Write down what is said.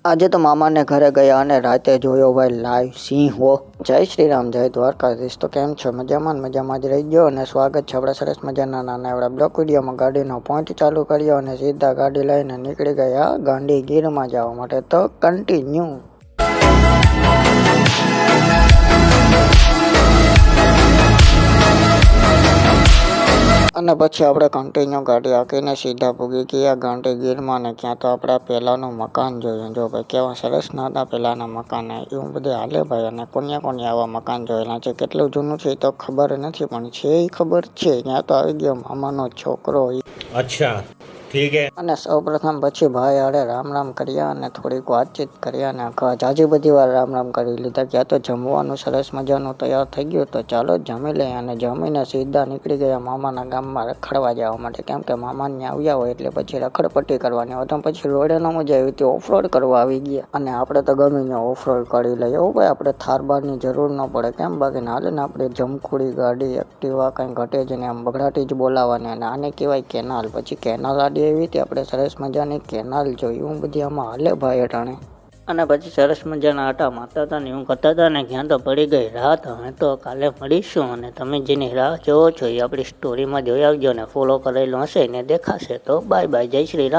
આજે તો મામાને ઘરે ગયા અને રાતે જોયો ભાઈ લાઈવ સિંહો. જય શ્રી રામ, જય દ્વારકાધીશ. તો કેમ છો? મજામાં જ રહી ગયો અને સ્વાગત છે આપણા સરસ મજાના નાના એવડા બ્લોક વિડીયોમાં. ગાડીનો પોઈન્ટ ચાલુ કર્યો અને સીધા ગાડી લઈને નીકળી ગયા ગાંડી ગીરમાં જવા માટે. તો કન્ટિન્યુ. અને પછી આપણે કન્ટિન્યુ ગાડી હાંકીને સીધા પૂગી ગયા ગાંડી ગીરમાં ને ત્યાં તો આપણે પહેલાંનું મકાન જોયું. જો ભાઈ કેવા સરસ ના હતા પહેલાંના મકાન, એવું બધું હાલે ભાઈ. અને કોન્યા આવા મકાન જોયેલા છે. કેટલું જૂનું છે એ તો ખબર નથી, પણ છે એ ખબર છે. ત્યાં તો આવી ગયો મામાનો છોકરો. અચ્છા ઠીક હે. અને સૌપ્રથમ પછી ભાઈ આડે રામ રામ કર્યા અને થોડીક વાતચીત કર્યા અને જાજી બધી વાર રામ રામ કરી લીધા. ત્યાં તો જમવાનું સરસ મજાનું તૈયાર થઈ ગયું, તો ચાલો જમી લઈએ. અને જમીને સીધા નીકળી ગયા મામાના ગામમાં રખડવા જવા માટે. કેમ કે મામાને આવ્યા હોય એટલે પછી રખડપટ્ટી કરવાની હોય. તો પછી રોડે ન મજા આવી હતી, ઓફરોડ કરવા આવી ગયા. અને આપણે તો ગમીને ઓફરોડ કરી લઈએ. ઓ ભાઈ, આપણે થાર બારની જરૂર ન પડે. કેમ બાકી હાલે ને આપણે જમખુડી ગાડી એક્ટિવા કંઈ ઘટે જ ને, આમ બગડાટી જ બોલાવવાની. અને આને કહેવાય કેનાલ. પછી કેનાલ આડી એવી હતી, આપણે સરસ મજાની કેનાલ જોઈ. હું બધી આમાં હાલે ભાઈ અટાણે. અને પછી સરસ મજાના આટા મારતા હતા ને એવું કરતા હતા ને ક્યાં તો પડી ગઈ રાત. હવે તો કાલે મળીશું અને તમે જેની રાહ જોવો છો એ આપણી સ્ટોરીમાં જોઈ આવજો ને ફોલો કરેલું હશે ને દેખાશે. તો બાય બાય, જય શ્રી રામ.